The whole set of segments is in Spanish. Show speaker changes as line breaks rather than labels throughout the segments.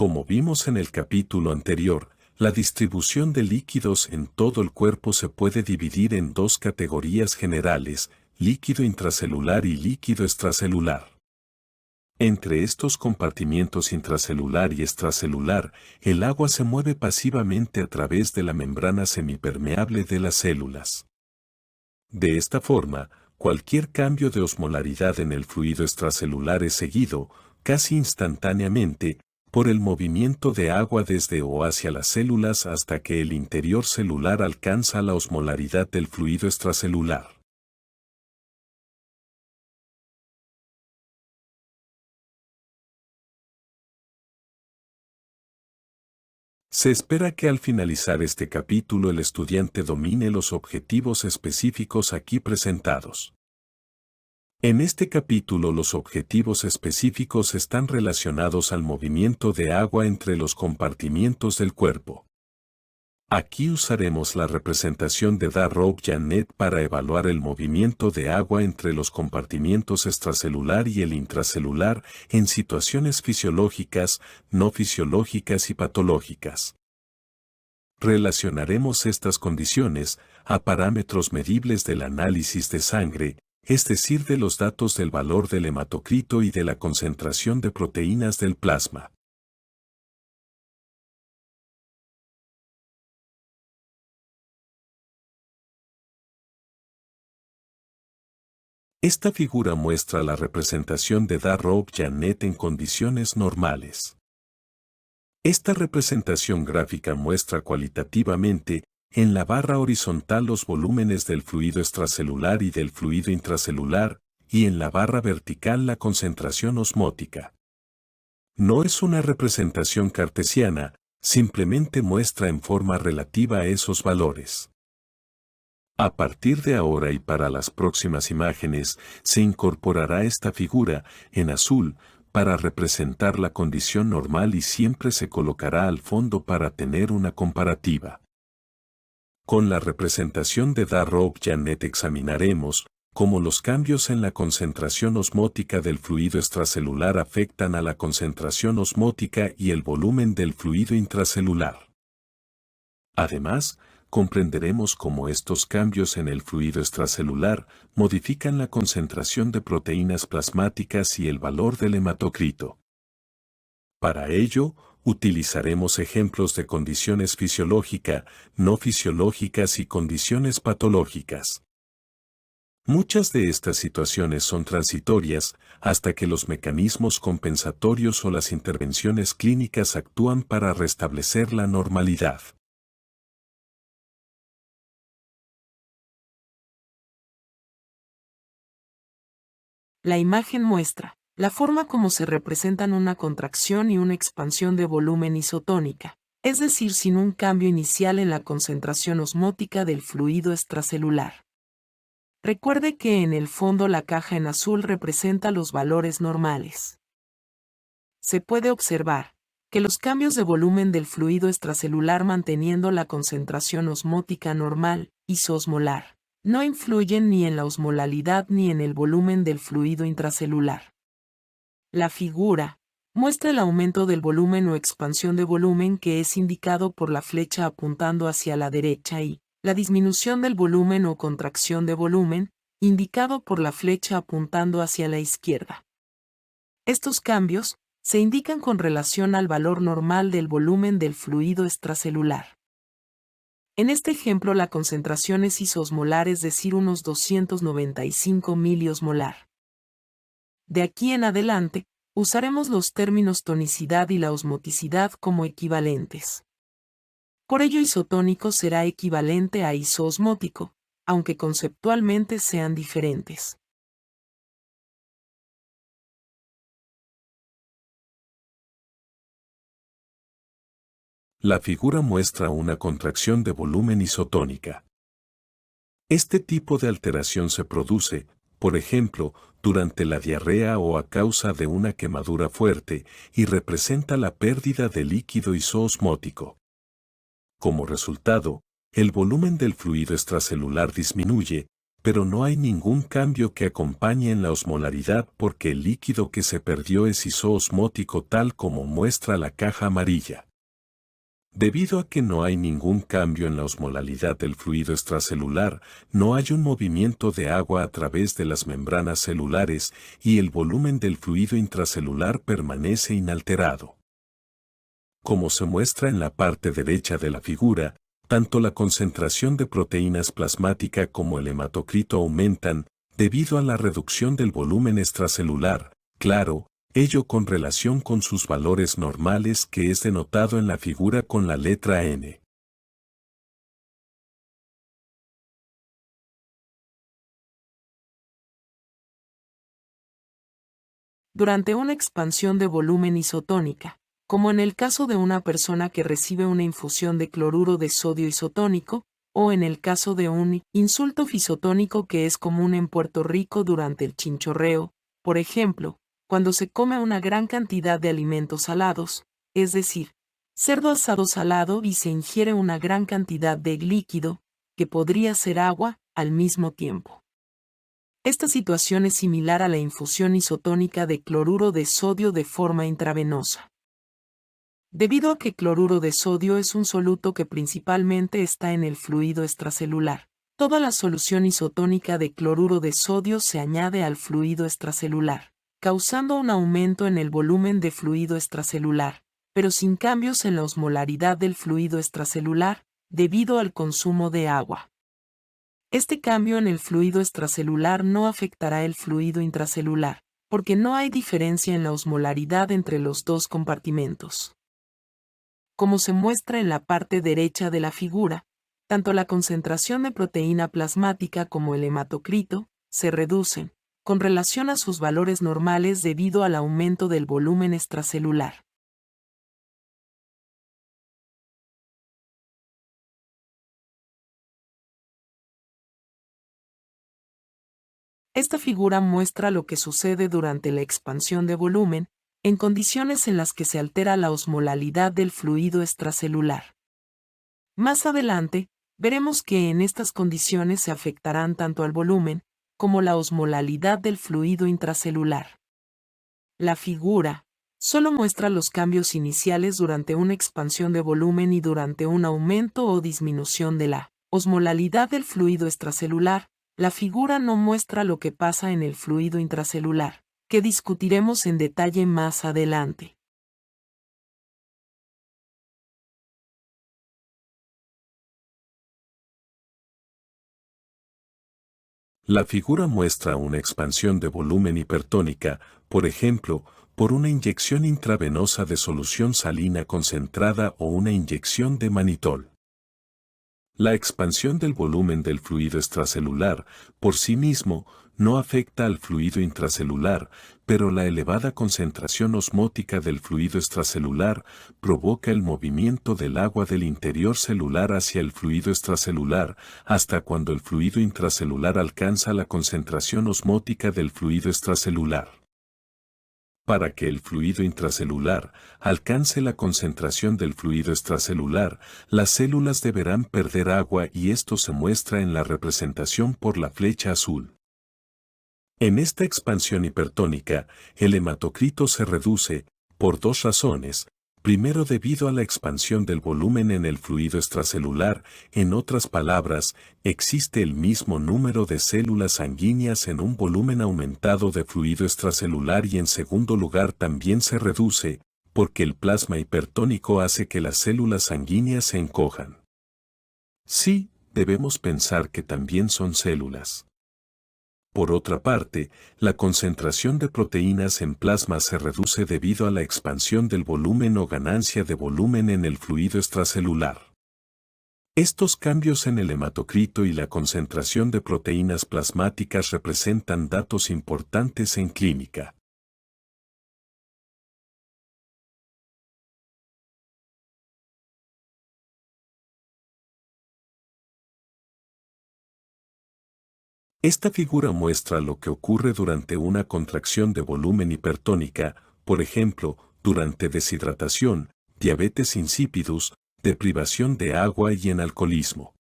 Como vimos en el capítulo anterior, la distribución de líquidos en todo el cuerpo se puede dividir en dos categorías generales, líquido intracelular y líquido extracelular. Entre estos compartimientos intracelular y extracelular, el agua se mueve pasivamente a través de la membrana semipermeable de las células. De esta forma, cualquier cambio de osmolaridad en el fluido extracelular es seguido, casi instantáneamente, por el movimiento de agua desde o hacia las células hasta que el interior celular alcanza la osmolaridad del fluido extracelular. Se espera que al finalizar este capítulo el estudiante domine los objetivos específicos aquí presentados. En este capítulo los objetivos específicos están relacionados al movimiento de agua entre los compartimientos del cuerpo. Aquí usaremos la representación de Darroch-Janet para evaluar el movimiento de agua entre los compartimientos extracelular y el intracelular en situaciones fisiológicas, no fisiológicas y patológicas. Relacionaremos estas condiciones a parámetros medibles del análisis de sangre, es decir, de los datos del valor del hematocrito y de la concentración de proteínas del plasma. Esta figura muestra la representación de Darroch-Janet en condiciones normales. Esta representación gráfica muestra cualitativamente, en la barra horizontal los volúmenes del fluido extracelular y del fluido intracelular, y en la barra vertical la concentración osmótica. No es una representación cartesiana, simplemente muestra en forma relativa esos valores. A partir de ahora y para las próximas imágenes, se incorporará esta figura, en azul, para representar la condición normal y siempre se colocará al fondo para tener una comparativa. Con la representación de Darroch-Janet examinaremos cómo los cambios en la concentración osmótica del fluido extracelular afectan a la concentración osmótica y el volumen del fluido intracelular. Además, comprenderemos cómo estos cambios en el fluido extracelular modifican la concentración de proteínas plasmáticas y el valor del hematocrito. Para ello, utilizaremos ejemplos de condiciones fisiológicas, no fisiológicas y condiciones patológicas. Muchas de estas situaciones son transitorias hasta que los mecanismos compensatorios o las intervenciones clínicas actúan para restablecer la normalidad.
La imagen muestra la forma como se representan una contracción y una expansión de volumen isotónica, es decir, sin un cambio inicial en la concentración osmótica del fluido extracelular. Recuerde que en el fondo la caja en azul representa los valores normales. Se puede observar que los cambios de volumen del fluido extracelular manteniendo la concentración osmótica normal, isoosmolar, no influyen ni en la osmolalidad ni en el volumen del fluido intracelular. La figura muestra el aumento del volumen o expansión de volumen que es indicado por la flecha apuntando hacia la derecha y la disminución del volumen o contracción de volumen, indicado por la flecha apuntando hacia la izquierda. Estos cambios se indican con relación al valor normal del volumen del fluido extracelular. En este ejemplo la concentración es isoosmolar, es decir, unos 295 miliosmolar. De aquí en adelante, usaremos los términos tonicidad y la osmoticidad como equivalentes. Por ello isotónico será equivalente a isoosmótico, aunque conceptualmente sean diferentes.
La figura muestra una contracción de volumen isotónica. Este tipo de alteración se produce, por ejemplo, durante la diarrea o a causa de una quemadura fuerte, y representa la pérdida de líquido isoosmótico. Como resultado, el volumen del fluido extracelular disminuye, pero no hay ningún cambio que acompañe en la osmolaridad porque el líquido que se perdió es isoosmótico tal como muestra la caja amarilla. Debido a que no hay ningún cambio en la osmolalidad del fluido extracelular, no hay un movimiento de agua a través de las membranas celulares y el volumen del fluido intracelular permanece inalterado. Como se muestra en la parte derecha de la figura, tanto la concentración de proteínas plasmática como el hematocrito aumentan debido a la reducción del volumen extracelular, claro, ello con relación con sus valores normales que es denotado en la figura con la letra N.
Durante una expansión de volumen isotónica, como en el caso de una persona que recibe una infusión de cloruro de sodio isotónico, o en el caso de un insulto fisotónico que es común en Puerto Rico durante el chinchorreo, por ejemplo, cuando se come una gran cantidad de alimentos salados, es decir, cerdo asado salado y se ingiere una gran cantidad de líquido, que podría ser agua, al mismo tiempo. Esta situación es similar a la infusión isotónica de cloruro de sodio de forma intravenosa. Debido a que cloruro de sodio es un soluto que principalmente está en el fluido extracelular, toda la solución isotónica de cloruro de sodio se añade al fluido extracelular, causando un aumento en el volumen de fluido extracelular, pero sin cambios en la osmolaridad del fluido extracelular, debido al consumo de agua. Este cambio en el fluido extracelular no afectará el fluido intracelular, porque no hay diferencia en la osmolaridad entre los dos compartimentos. Como se muestra en la parte derecha de la figura, tanto la concentración de proteína plasmática como el hematocrito se reducen, con relación a sus valores normales debido al aumento del volumen extracelular. Esta figura muestra lo que sucede durante la expansión de volumen, en condiciones en las que se altera la osmolalidad del fluido extracelular. Más adelante, veremos que en estas condiciones se afectarán tanto al volumen, como la osmolalidad del fluido intracelular. La figura solo muestra los cambios iniciales durante una expansión de volumen y durante un aumento o disminución de la osmolalidad del fluido extracelular. La figura no muestra lo que pasa en el fluido intracelular, que discutiremos en detalle más adelante.
La figura muestra una expansión de volumen hipertónica, por ejemplo, por una inyección intravenosa de solución salina concentrada o una inyección de manitol. La expansión del volumen del fluido extracelular, por sí mismo, no afecta al fluido intracelular, pero la elevada concentración osmótica del fluido extracelular provoca el movimiento del agua del interior celular hacia el fluido extracelular, hasta cuando el fluido intracelular alcanza la concentración osmótica del fluido extracelular. Para que el fluido intracelular alcance la concentración del fluido extracelular, las células deberán perder agua y esto se muestra en la representación por la flecha azul. En esta expansión hipertónica, el hematocrito se reduce, por dos razones. Primero, debido a la expansión del volumen en el fluido extracelular, en otras palabras, existe el mismo número de células sanguíneas en un volumen aumentado de fluido extracelular y en segundo lugar también se reduce, porque el plasma hipertónico hace que las células sanguíneas se encojan. Sí, debemos pensar que también son células. Por otra parte, la concentración de proteínas en plasma se reduce debido a la expansión del volumen o ganancia de volumen en el fluido extracelular. Estos cambios en el hematocrito y la concentración de proteínas plasmáticas representan datos importantes en clínica. Esta figura muestra lo que ocurre durante una contracción de volumen hipertónica, por ejemplo, durante deshidratación, diabetes insipidus, deprivación de agua y en alcoholismo.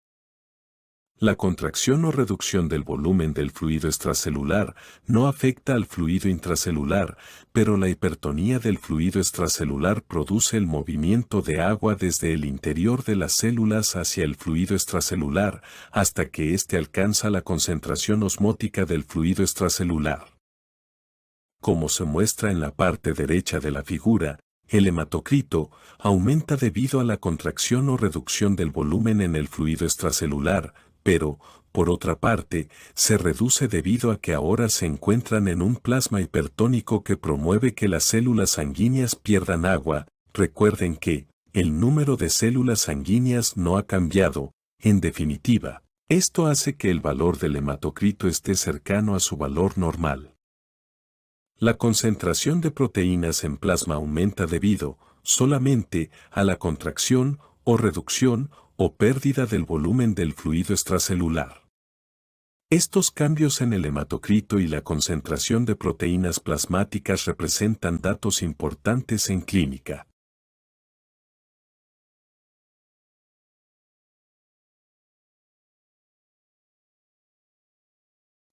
La contracción o reducción del volumen del fluido extracelular no afecta al fluido intracelular, pero la hipertonía del fluido extracelular produce el movimiento de agua desde el interior de las células hacia el fluido extracelular hasta que éste alcanza la concentración osmótica del fluido extracelular. Como se muestra en la parte derecha de la figura, el hematocrito aumenta debido a la contracción o reducción del volumen en el fluido extracelular, pero, por otra parte, se reduce debido a que ahora se encuentran en un plasma hipertónico que promueve que las células sanguíneas pierdan agua. Recuerden que el número de células sanguíneas no ha cambiado. En definitiva, esto hace que el valor del hematocrito esté cercano a su valor normal. La concentración de proteínas en plasma aumenta debido, solamente, a la contracción, o reducción, o pérdida del volumen del fluido extracelular. Estos cambios en el hematocrito y la concentración de proteínas plasmáticas representan datos importantes en clínica.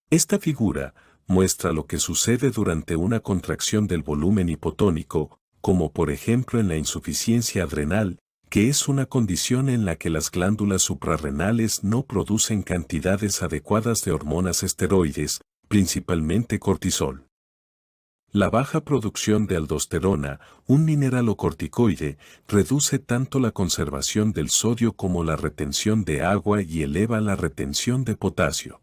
Esta figura muestra lo que sucede durante una contracción del volumen hipotónico, como por ejemplo en la insuficiencia adrenal, que es una condición en la que las glándulas suprarrenales no producen cantidades adecuadas de hormonas esteroides, principalmente cortisol. La baja producción de aldosterona, un mineralocorticoide, reduce tanto la conservación del sodio como la retención de agua y eleva la retención de potasio.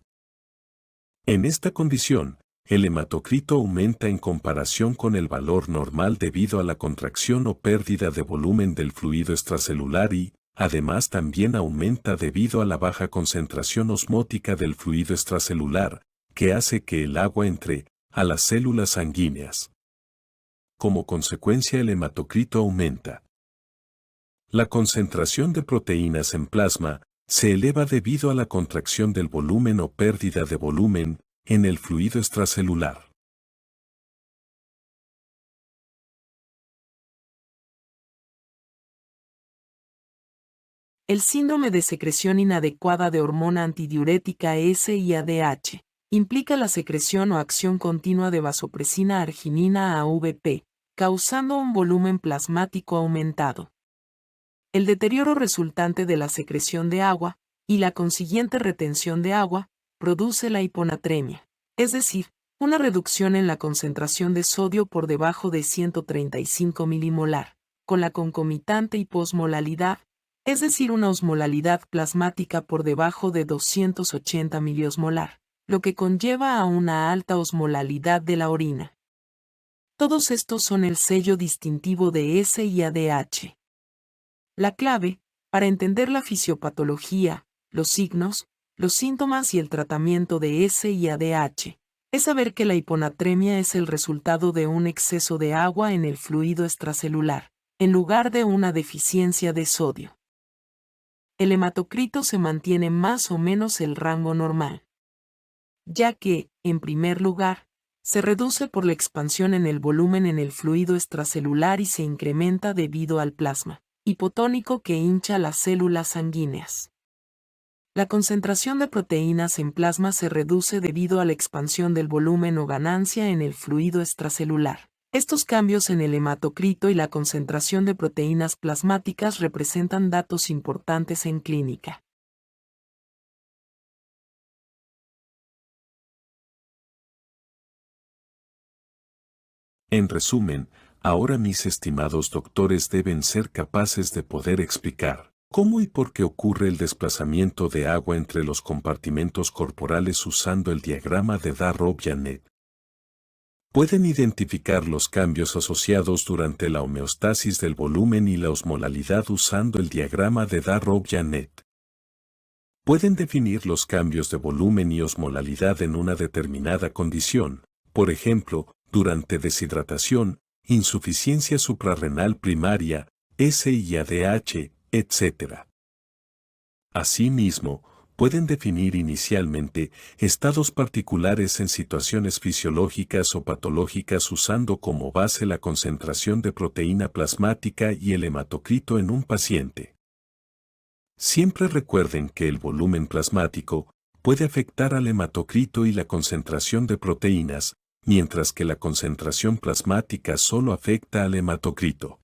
En esta condición, el hematocrito aumenta en comparación con el valor normal debido a la contracción o pérdida de volumen del fluido extracelular y, además, también aumenta debido a la baja concentración osmótica del fluido extracelular, que hace que el agua entre a las células sanguíneas. Como consecuencia, el hematocrito aumenta. La concentración de proteínas en plasma se eleva debido a la contracción del volumen o pérdida de volumen en el fluido extracelular.
El síndrome de secreción inadecuada de hormona antidiurética SIADH implica la secreción o acción continua de vasopresina arginina AVP, causando un volumen plasmático aumentado. El deterioro resultante de la secreción de agua y la consiguiente retención de agua produce la hiponatremia, es decir, una reducción en la concentración de sodio por debajo de 135 milimolar, con la concomitante hiposmolalidad, es decir, una osmolalidad plasmática por debajo de 280 miliosmolar, lo que conlleva a una alta osmolalidad de la orina. Todos estos son el sello distintivo de SIADH. La clave, para entender la fisiopatología, los signos, los síntomas y el tratamiento de SIADH, es saber que la hiponatremia es el resultado de un exceso de agua en el fluido extracelular, en lugar de una deficiencia de sodio. El hematocrito se mantiene más o menos el rango normal, ya que, en primer lugar, se reduce por la expansión en el volumen en el fluido extracelular y se incrementa debido al plasma hipotónico que hincha las células sanguíneas. La concentración de proteínas en plasma se reduce debido a la expansión del volumen o ganancia en el fluido extracelular. Estos cambios en el hematocrito y la concentración de proteínas plasmáticas representan datos importantes en clínica.
En resumen, ahora mis estimados doctores deben ser capaces de poder explicar cómo y por qué ocurre el desplazamiento de agua entre los compartimentos corporales usando el diagrama de Darrow-Janet. Pueden identificar los cambios asociados durante la homeostasis del volumen y la osmolalidad usando el diagrama de Darrow-Janet. Pueden definir los cambios de volumen y osmolalidad en una determinada condición, por ejemplo, durante deshidratación, insuficiencia suprarrenal primaria, SIADH, etc. Asimismo, pueden definir inicialmente estados particulares en situaciones fisiológicas o patológicas usando como base la concentración de proteína plasmática y el hematocrito en un paciente. Siempre recuerden que el volumen plasmático puede afectar al hematocrito y la concentración de proteínas, mientras que la concentración plasmática solo afecta al hematocrito.